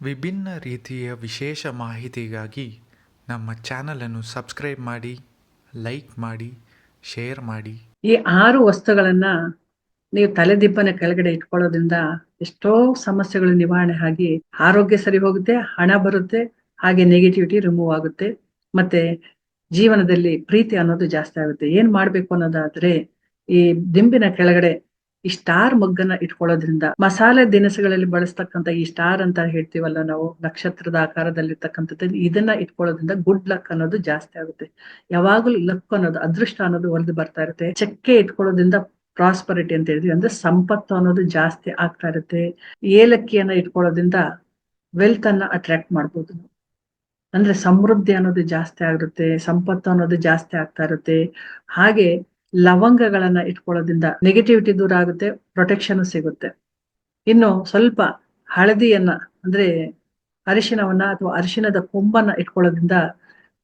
ವಿಭಿನ್ನ ರೀತಿಯ ವಿಶೇಷ ಮಾಹಿತಿಗಾಗಿ ನಮ್ಮ ಚಾನಲನ್ನು ಸಬ್ಸ್ಕ್ರೈಬ್ ಮಾಡಿ, ಲೈಕ್ ಮಾಡಿ, ಶೇರ್ ಮಾಡಿ. ಈ 6 ವಸ್ತುಗಳನ್ನ ನೀವು ತಲೆದಿಬ್ಬನ ಕೆಳಗಡೆ ಇಟ್ಕೊಳ್ಳೋದ್ರಿಂದ ಎಷ್ಟೋ ಸಮಸ್ಯೆಗಳು ನಿವಾರಣೆ ಆಗಿ ಆರೋಗ್ಯ ಸರಿ ಹೋಗುತ್ತೆ, ಹಣ ಬರುತ್ತೆ, ಹಾಗೆ ನೆಗೆಟಿವಿಟಿ ರಿಮೂವ್ ಆಗುತ್ತೆ, ಮತ್ತೆ ಜೀವನದಲ್ಲಿ ಪ್ರೀತಿ ಅನ್ನೋದು ಜಾಸ್ತಿ ಆಗುತ್ತೆ. ಏನ್ ಮಾಡ್ಬೇಕು ಅನ್ನೋದಾದ್ರೆ, ಈ ದಿಂಬಿನ ಕೆಳಗಡೆ ಈ ಸ್ಟಾರ್ ಮಗ್ಗನ್ನ ಇಟ್ಕೊಳ್ಳೋದ್ರಿಂದ, ಮಸಾಲೆ ದಿನಸುಗಳಲ್ಲಿ ಬಳಸ್ತಕ್ಕಂಥ ಈ ಸ್ಟಾರ್ ಅಂತ ಹೇಳ್ತೀವಲ್ಲ ನಾವು, ನಕ್ಷತ್ರದ ಆಕಾರದಲ್ಲಿರ್ತಕ್ಕಂಥದ್ದು, ಇದನ್ನ ಇಟ್ಕೊಳ್ಳೋದ್ರಿಂದ ಗುಡ್ ಲಕ್ ಅನ್ನೋದು ಜಾಸ್ತಿ ಆಗುತ್ತೆ. ಯಾವಾಗಲೂ ಲಕ್ ಅನ್ನೋದು, ಅದೃಷ್ಟ ಅನ್ನೋದು ಒಲಿದು ಬರ್ತಾ ಇರುತ್ತೆ. ಚಕ್ಕೆ ಇಟ್ಕೊಳ್ಳೋದ್ರಿಂದ ಪ್ರಾಸ್ಪರಿಟಿ ಅಂತ ಹೇಳಿದ್ವಿ, ಅಂದ್ರೆ ಸಂಪತ್ತು ಅನ್ನೋದು ಜಾಸ್ತಿ ಆಗ್ತಾ ಇರುತ್ತೆ. ಏಲಕ್ಕಿಯನ್ನ ಇಟ್ಕೊಳ್ಳೋದ್ರಿಂದ ವೆಲ್ತ್ ಅನ್ನ ಅಟ್ರಾಕ್ಟ್ ಮಾಡ್ಬೋದು. ಅಂದ್ರೆ ಸಮೃದ್ಧಿ ಅನ್ನೋದು ಜಾಸ್ತಿ ಆಗಿರುತ್ತೆ, ಸಂಪತ್ತು ಅನ್ನೋದು ಜಾಸ್ತಿ ಆಗ್ತಾ ಇರುತ್ತೆ. ಹಾಗೆ ಲವಂಗಗಳನ್ನ ಇಟ್ಕೊಳ್ಳೋದ್ರಿಂದ ನೆಗೆಟಿವಿಟಿ ದೂರ ಆಗುತ್ತೆ, ಪ್ರೊಟೆಕ್ಷನ್ ಸಿಗುತ್ತೆ. ಇನ್ನು ಸ್ವಲ್ಪ ಹಳದಿಯನ್ನ, ಅಂದ್ರೆ ಅರಿಶಿನವನ್ನ ಅಥವಾ ಅರಿಶಿನದ ಕೊಂಬನ್ನ ಇಟ್ಕೊಳ್ಳೋದ್ರಿಂದ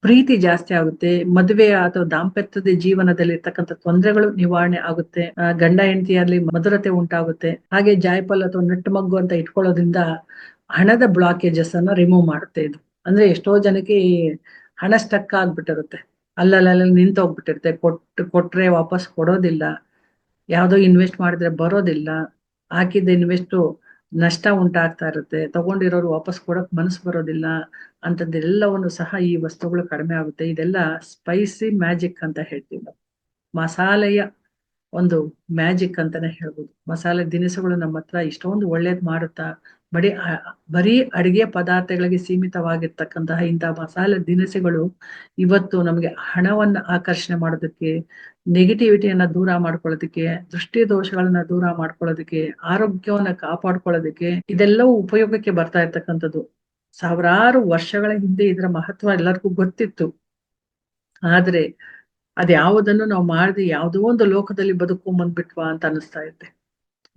ಪ್ರೀತಿ ಜಾಸ್ತಿ ಆಗುತ್ತೆ, ಮದುವೆಯ ಅಥವಾ ದಾಂಪತ್ಯದ ಜೀವನದಲ್ಲಿ ಇರ್ತಕ್ಕಂಥ ತೊಂದರೆಗಳು ನಿವಾರಣೆ ಆಗುತ್ತೆ, ಗಂಡ ಹೆಂಡತಿಯಲ್ಲಿ ಮಧುರತೆ ಉಂಟಾಗುತ್ತೆ. ಹಾಗೆ ಜಾಯಫಲ ಅಥವಾ ನಟ್ಟಮಗ್ಗು ಅಂತ ಇಟ್ಕೊಳ್ಳೋದ್ರಿಂದ ಹಣದ ಬ್ಲಾಕೇಜಸ್ ಅನ್ನ ರಿಮೂವ್ ಮಾಡುತ್ತೆ. ಇದು ಅಂದ್ರೆ ಎಷ್ಟೋ ಜನಕ್ಕೆ ಈ ಹಣ ಸ್ಟಕ್ ಆಗ್ಬಿಟ್ಟಿರುತ್ತೆ, ಅಲ್ಲಲ್ಲಿ ನಿಂತು ಹೋಗ್ಬಿಟ್ಟಿರುತ್ತೆ, ಕೊಟ್ರೆ ವಾಪಸ್ ಕೊಡೋದಿಲ್ಲ, ಯಾವ್ದೋ ಇನ್ವೆಸ್ಟ್ ಮಾಡಿದ್ರೆ ಬರೋದಿಲ್ಲ, ಹಾಕಿದ್ದ ಇನ್ವೆಸ್ಟ್ ನಷ್ಟ ಉಂಟಾಗ್ತಾ ಇರುತ್ತೆ, ತಗೊಂಡಿರೋರು ವಾಪಸ್ ಕೊಡಕ್ ಮನಸ್ಸು ಬರೋದಿಲ್ಲ. ಅಂತದ್ದೆಲ್ಲವನ್ನು ಸಹ ಈ ವಸ್ತುಗಳು ಕಡಿಮೆ ಆಗುತ್ತೆ. ಇದೆಲ್ಲ ಸ್ಪೈಸಿ ಮ್ಯಾಜಿಕ್ ಅಂತ ಹೇಳ್ತೀವಿ ನಾವು. ಮಸಾಲೆಯ ಒಂದು ಮ್ಯಾಜಿಕ್ ಅಂತಾನೆ ಹೇಳ್ಬೋದು. ಮಸಾಲೆ ದಿನಸುಗಳು ನಮ್ಮ ಹತ್ರ ಇಷ್ಟೊಂದು ಒಳ್ಳೇದ್ ಮಾಡುತ್ತಾ, ಬರೀ ಅಡಿಗೆ ಪದಾರ್ಥಗಳಿಗೆ ಸೀಮಿತವಾಗಿರ್ತಕ್ಕಂತಹ ಇಂತಹ ಮಸಾಲೆ ದಿನಸುಗಳು ಇವತ್ತು ನಮಗೆ ಹಣವನ್ನ ಆಕರ್ಷಣೆ ಮಾಡೋದಕ್ಕೆ, ನೆಗೆಟಿವಿಟಿಯನ್ನ ದೂರ ಮಾಡ್ಕೊಳ್ಳೋದಕ್ಕೆ, ದೃಷ್ಟಿ ದೋಷಗಳನ್ನ ದೂರ ಮಾಡ್ಕೊಳ್ಳೋದಕ್ಕೆ, ಆರೋಗ್ಯವನ್ನ ಕಾಪಾಡ್ಕೊಳ್ಳೋದಕ್ಕೆ, ಇದೆಲ್ಲವೂ ಉಪಯೋಗಕ್ಕೆ ಬರ್ತಾ ಇರ್ತಕ್ಕಂಥದ್ದು. ಸಾವಿರಾರು ವರ್ಷಗಳ ಹಿಂದೆ ಇದರ ಮಹತ್ವ ಎಲ್ಲರಿಗೂ ಗೊತ್ತಿತ್ತು. ಆದ್ರೆ ಅದ್ಯಾವುದನ್ನು ನಾವು ಮಾಡದೆ ಯಾವುದೋ ಒಂದು ಲೋಕದಲ್ಲಿ ಬದುಕೊಂಬಂದ್ಬಿಟ್ವಾ ಅಂತ ಅನಿಸ್ತಾ ಇದೆ.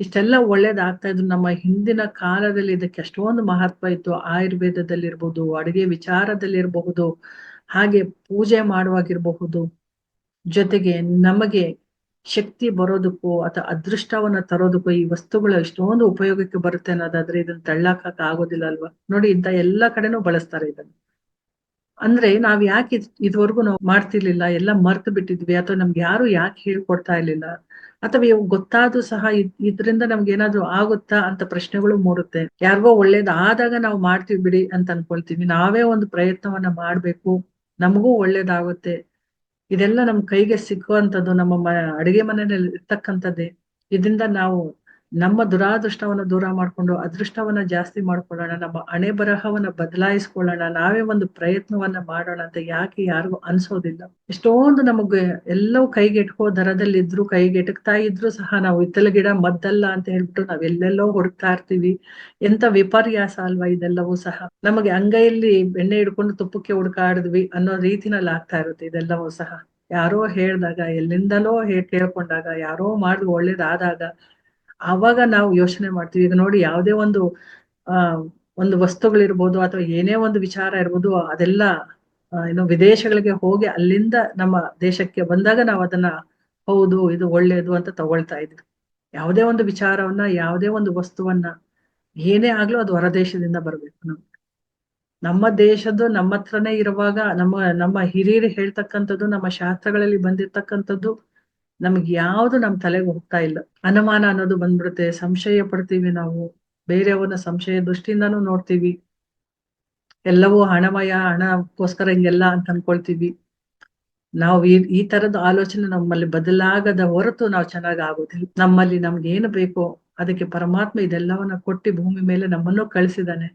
ಇಷ್ಟೆಲ್ಲ ಒಳ್ಳೇದಾಗ್ತಾ ಇದ್ರು ನಮ್ಮ ಹಿಂದಿನ ಕಾಲದಲ್ಲಿ ಇದಕ್ಕೆ ಎಷ್ಟೊಂದು ಮಹತ್ವ ಇತ್ತು. ಆಯುರ್ವೇದದಲ್ಲಿರ್ಬಹುದು, ಅಡುಗೆ ವಿಚಾರದಲ್ಲಿರಬಹುದು, ಹಾಗೆ ಪೂಜೆ ಮಾಡುವಾಗಿರಬಹುದು, ಜೊತೆಗೆ ನಮಗೆ ಶಕ್ತಿ ಬರೋದಕ್ಕೂ ಅಥವಾ ಅದೃಷ್ಟವನ್ನ ತರೋದಕ್ಕೂ ಈ ವಸ್ತುಗಳು ಎಷ್ಟೊಂದು ಉಪಯೋಗಕ್ಕೆ ಬರುತ್ತೆ ಅನ್ನೋದಾದ್ರೆ ಇದನ್ನ ತಳ್ಳಾಕಕ್ ಆಗೋದಿಲ್ಲ ಅಲ್ವಾ. ನೋಡಿ, ಇಂತ ಎಲ್ಲಾ ಕಡೆನೂ ಬಳಸ್ತಾರೆ ಇದನ್ನ. ಅಂದ್ರೆ ನಾವ್ ಯಾಕೆ ಇದುವರೆಗೂ ನಾವು ಮಾಡ್ತಿರ್ಲಿಲ್ಲ, ಎಲ್ಲ ಮರ್ತು ಬಿಟ್ಟಿದ್ವಿ, ಅಥವಾ ನಮ್ಗೆ ಯಾರು ಯಾಕೆ ಹೇಳ್ಕೊಡ್ತಾ ಇರ್ಲಿಲ್ಲ, ಅಥವಾ ಇವಾಗ ಗೊತ್ತಾದ್ರೂ ಸಹ ಇದ್ರಿಂದ ನಮ್ಗೆ ಏನಾದ್ರು ಆಗುತ್ತಾ ಅಂತ ಪ್ರಶ್ನೆಗಳು ಮೂಡುತ್ತೆ. ಯಾರಿಗೋ ಒಳ್ಳೇದಾದಾಗ ನಾವು ಮಾಡ್ತೀವಿ ಬಿಡಿ ಅಂತ ಅನ್ಕೊಳ್ತೀವಿ. ನಾವೇ ಒಂದು ಪ್ರಯತ್ನವನ್ನ ಮಾಡ್ಬೇಕು, ನಮಗೂ ಒಳ್ಳೇದಾಗುತ್ತೆ. ಇದೆಲ್ಲ ನಮ್ ಕೈಗೆ ಸಿಕ್ಕುವಂಥದ್ದು ನಮ್ಮ ಅಡಿಗೆ ಮನೆಯಲ್ಲಿ ಇರ್ತಕ್ಕಂಥದ್ದೇ. ಇದರಿಂದ ನಾವು ನಮ್ಮ ದುರಾದೃಷ್ಟವನ್ನ ದೂರ ಮಾಡ್ಕೊಂಡು ಅದೃಷ್ಟವನ್ನ ಜಾಸ್ತಿ ಮಾಡ್ಕೊಳ್ಳೋಣ, ನಮ್ಮ ಹಣೆ ಬರಹವನ್ನ ಬದಲಾಯಿಸ್ಕೊಳ್ಳೋಣ, ನಾವೇ ಒಂದು ಪ್ರಯತ್ನವನ್ನ ಮಾಡೋಣ ಅಂತ ಯಾಕೆ ಯಾರಿಗೂ ಅನ್ಸೋದಿಲ್ಲ. ಎಷ್ಟೊಂದು ನಮಗೆ ಎಲ್ಲವೂ ಕೈಗೆಟ್ಕೋ ದರದಲ್ಲಿ ಇದ್ರು, ಕೈಗೆಟಕ್ತಾ ಇದ್ರು ಸಹ ನಾವು ಹಿತ್ತಲ ಗಿಡ ಮದ್ದಲ್ಲ ಅಂತ ಹೇಳ್ಬಿಟ್ಟು ನಾವ್ ಎಲ್ಲೆಲ್ಲೋ ಹುಡುಕ್ತಾ ಇರ್ತೀವಿ. ಎಂತ ವಿಪರ್ಯಾಸ ಅಲ್ವಾ ಇದೆಲ್ಲವೂ ಸಹ. ನಮಗೆ ಅಂಗೈಯಲ್ಲಿ ಬೆಣ್ಣೆ ಹಿಡ್ಕೊಂಡು ತುಪ್ಪಕ್ಕೆ ಹುಡುಕಾಡಿದ್ವಿ ಅನ್ನೋ ರೀತಿನಲ್ಲಿ ಆಗ್ತಾ ಇರುತ್ತೆ ಇದೆಲ್ಲವೂ ಸಹ. ಯಾರೋ ಹೇಳ್ದಾಗ, ಎಲ್ಲಿಂದಲೋ ಕೇಳ್ಕೊಂಡಾಗ, ಯಾರೋ ಮಾಡಿದ್ ಒಳ್ಳೇದಾದಾಗ ಅವಾಗ ನಾವು ಯೋಚನೆ ಮಾಡ್ತೀವಿ. ಈಗ ನೋಡಿ, ಯಾವುದೇ ಒಂದು ಆ ಒಂದು ವಸ್ತುಗಳಿರ್ಬೋದು ಅಥವಾ ಏನೇ ಒಂದು ವಿಚಾರ ಇರ್ಬೋದು, ಅದೆಲ್ಲ ಏನೋ ವಿದೇಶಗಳಿಗೆ ಹೋಗಿ ಅಲ್ಲಿಂದ ನಮ್ಮ ದೇಶಕ್ಕೆ ಬಂದಾಗ ನಾವು ಅದನ್ನ ಹೌದು ಇದು ಒಳ್ಳೇದು ಅಂತ ತಗೊಳ್ತಾ ಇದ್ವಿ. ಯಾವುದೇ ಒಂದು ವಿಚಾರವನ್ನ, ಯಾವುದೇ ಒಂದು ವಸ್ತುವನ್ನ, ಏನೇ ಆಗ್ಲೂ ಅದು ಹೊರದೇಶದಿಂದ ಬರ್ಬೇಕು. ನಮ್ಮ ದೇಶದ್ದು ನಮ್ಮ ಹತ್ರನೇ ಇರುವಾಗ, ನಮ್ಮ ಹಿರಿಯರು ಹೇಳ್ತಕ್ಕಂಥದ್ದು, ನಮ್ಮ ಶಾಸ್ತ್ರಗಳಲ್ಲಿ ಬಂದಿರ್ತಕ್ಕಂಥದ್ದು ನಮ್ಗೆ ಯಾವ್ದು ನಮ್ ತಲೆಗೆ ಹೋಗ್ತಾ ಇಲ್ಲ. ಅನುಮಾನ ಅನ್ನೋದು ಬಂದ್ಬಿಡುತ್ತೆ, ಸಂಶಯ ಪಡ್ತೀವಿ ನಾವು, ಬೇರೆಯವ್ರನ್ನ ಸಂಶಯ ದೃಷ್ಟಿಯಿಂದಾನು ನೋಡ್ತೀವಿ. ಎಲ್ಲವೂ ಹಣಮಯ, ಹಣಕ್ಕೋಸ್ಕರ ಹಿಂಗೆಲ್ಲ ಅಂತ ಅನ್ಕೊಳ್ತೀವಿ. ನಾವು ಈ ತರದ ಆಲೋಚನೆ ನಮ್ಮಲ್ಲಿ ಬದಲಾಗದ ಹೊರತು ನಾವು ಚೆನ್ನಾಗ್ ಆಗೋದಿಲ್ಲ. ನಮ್ಮಲ್ಲಿ ನಮ್ಗೆ ಏನು ಬೇಕೋ ಅದಕ್ಕೆ ಪರಮಾತ್ಮ ಇದೆಲ್ಲವನ್ನ ಕೊಟ್ಟಿ ಭೂಮಿ ಮೇಲೆ ನಮ್ಮನ್ನು ಕಳಿಸಿದಾನೆ.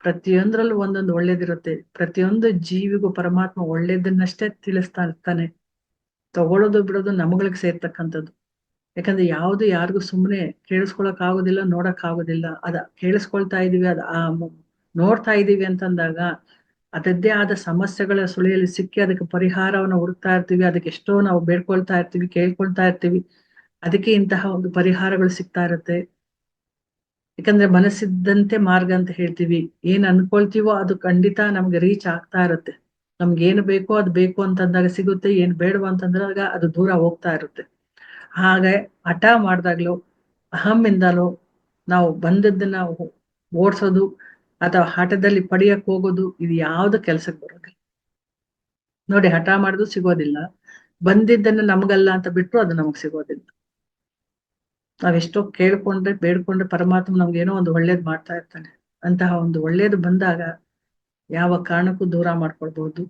ಪ್ರತಿಯೊಂದ್ರಲ್ಲೂ ಒಂದೊಂದು ಒಳ್ಳೇದಿರುತ್ತೆ. ಪ್ರತಿಯೊಂದು ಜೀವಿಗೂ ಪರಮಾತ್ಮ ಒಳ್ಳೇದನ್ನಷ್ಟೇ ತಿಳಿಸ್ತಾ ಇರ್ತಾನೆ. ತಗೊಳ್ಳೋದು ಬಿಡೋದು ನಮ್ಗಳಿಗೆ ಸೇರ್ತಕ್ಕಂಥದ್ದು. ಯಾಕಂದ್ರೆ ಯಾವ್ದು ಯಾರಿಗೂ ಸುಮ್ಮನೆ ಕೇಳಿಸ್ಕೊಳಕ್ ಆಗೋದಿಲ್ಲ, ನೋಡಕ್ ಆಗೋದಿಲ್ಲ. ಕೇಳಿಸ್ಕೊಳ್ತಾ ಇದೀವಿ, ನೋಡ್ತಾ ಇದೀವಿ ಅಂತಂದಾಗ ಅದದ್ದೇ ಆದ ಸಮಸ್ಯೆಗಳ ಸುಳಿಯಲ್ಲಿ ಸಿಕ್ಕಿ ಅದಕ್ಕೆ ಪರಿಹಾರವನ್ನ ಹುಡುಕ್ತಾ ಇರ್ತೀವಿ. ಅದಕ್ಕೆ ಎಷ್ಟೋ ನಾವು ಬೇಡ್ಕೊಳ್ತಾ ಇರ್ತೀವಿ, ಕೇಳ್ಕೊಳ್ತಾ ಇರ್ತೀವಿ. ಅದಕ್ಕೆ ಇಂತಹ ಒಂದು ಪರಿಹಾರಗಳು ಸಿಗ್ತಾ ಇರುತ್ತೆ. ಯಾಕಂದ್ರೆ ಮನಸ್ಸಿದ್ದಂತೆ ಮಾರ್ಗ ಅಂತ ಹೇಳ್ತೀವಿ. ಏನ್ ಅನ್ಕೊಳ್ತೀವೋ ಅದು ಖಂಡಿತ ನಮ್ಗೆ ರೀಚ್ ಆಗ್ತಾ ಇರುತ್ತೆ. ನಮ್ಗೆ ಏನು ಬೇಕೋ ಅದು ಬೇಕು ಅಂತಂದಾಗ ಸಿಗುತ್ತೆ, ಏನ್ ಬೇಡವಾ ಅಂತಂದಾಗ ಅದು ದೂರ ಹೋಗ್ತಾ ಇರುತ್ತೆ. ಹಾಗೆ ಹಠ ಮಾಡ್ದಾಗ್ಲೂ, ಅಹಮ್ಮಿಂದಲೂ ನಾವು ಬಂದದ್ದನ್ನ ಓಡ್ಸೋದು, ಅಥವಾ ಹಠದಲ್ಲಿ ಪಡೆಯಕ್ ಹೋಗೋದು, ಇದು ಯಾವ್ದು ಕೆಲ್ಸಕ್ಕೆ ಬರೋದಿಲ್ಲ. ನೋಡಿ, ಹಠ ಮಾಡುದು ಸಿಗೋದಿಲ್ಲ, ಬಂದಿದ್ದನ್ನು ನಮಗಲ್ಲ ಅಂತ ಬಿಟ್ರು ಅದು ನಮಗ್ ಸಿಗೋದಿಲ್ಲ. ನಾವೆಷ್ಟೋ ಕೇಳ್ಕೊಂಡ್ರೆ ಬೇಡ್ಕೊಂಡ್ರೆ ಪರಮಾತ್ಮ ನಮ್ಗೆ ಏನೋ ಒಂದು ಒಳ್ಳೇದ್ ಮಾಡ್ತಾ ಇರ್ತಾನೆ. ಅಂತಹ ಒಂದು ಒಳ್ಳೇದು ಬಂದಾಗ ಯಾವ ಕಾರಣಕ್ಕೂ ದೂರ ಮಾಡ್ಕೊಳ್ಬಹುದು.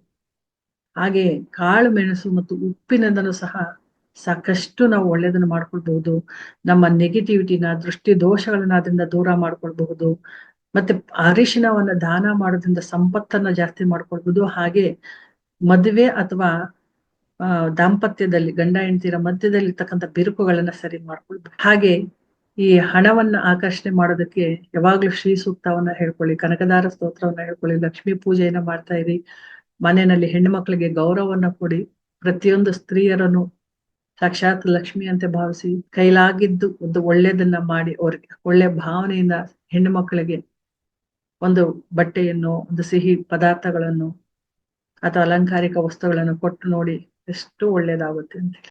ಹಾಗೆ ಕಾಳು ಮೆಣಸು ಮತ್ತು ಉಪ್ಪಿನಿಂದನೂ ಸಹ ಸಾಕಷ್ಟು ನಾವು ಒಳ್ಳೇದನ್ನು ಮಾಡ್ಕೊಳ್ಬಹುದು. ನಮ್ಮ ನೆಗೆಟಿವಿಟಿನ, ದೃಷ್ಟಿ ದೋಷಗಳನ್ನ ಅದರಿಂದ ದೂರ ಮಾಡ್ಕೊಳ್ಬಹುದು. ಮತ್ತೆ ಅರಿಶಿನವನ್ನ ದಾನ ಮಾಡೋದ್ರಿಂದ ಸಂಪತ್ತನ್ನ ಜಾಸ್ತಿ ಮಾಡ್ಕೊಳ್ಬಹುದು. ಹಾಗೆ ಮದುವೆ ಅಥವಾ ದಾಂಪತ್ಯದಲ್ಲಿ ಗಂಡ ಹೆಂಡತಿಯರ ಮಧ್ಯದಲ್ಲಿ ಇರ್ತಕ್ಕಂಥ ಬಿರುಕುಗಳನ್ನ ಸರಿ ಮಾಡ್ಕೊಳ್ಬಹುದು. ಹಾಗೆ ಈ ಹಣವನ್ನ ಆಕರ್ಷಣೆ ಮಾಡೋದಕ್ಕೆ ಯಾವಾಗ್ಲೂ ಶ್ರೀ ಸೂಕ್ತವನ್ನ ಹೇಳ್ಕೊಳ್ಳಿ, ಕನಕದಾರ ಸ್ತೋತ್ರವನ್ನ ಹೇಳ್ಕೊಳ್ಳಿ, ಲಕ್ಷ್ಮೀ ಪೂಜೆಯನ್ನ ಮಾಡ್ತಾ ಇರಿ. ಮನೆಯಲ್ಲಿ ಹೆಣ್ಣು ಮಕ್ಕಳಿಗೆ ಗೌರವವನ್ನ ಕೊಡಿ. ಪ್ರತಿಯೊಂದು ಸ್ತ್ರೀಯರನ್ನು ಸಾಕ್ಷಾತ್ ಲಕ್ಷ್ಮಿ ಅಂತ ಭಾವಿಸಿ ಕೈಲಾಗಿದ್ದು ಒಂದು ಒಳ್ಳೇದನ್ನ ಮಾಡಿ ಅವ್ರಿಗೆ ಒಳ್ಳೆ ಭಾವನೆಯಿಂದ ಹೆಣ್ಣು ಮಕ್ಕಳಿಗೆ ಒಂದು ಬಟ್ಟೆಯನ್ನು, ಒಂದು ಸಿಹಿ ಪದಾರ್ಥಗಳನ್ನು ಅಥವಾ ಅಲಂಕಾರಿಕ ವಸ್ತುಗಳನ್ನು ಕೊಟ್ಟು ನೋಡಿ ಎಷ್ಟು ಒಳ್ಳೇದಾಗುತ್ತೆ ಅಂತ.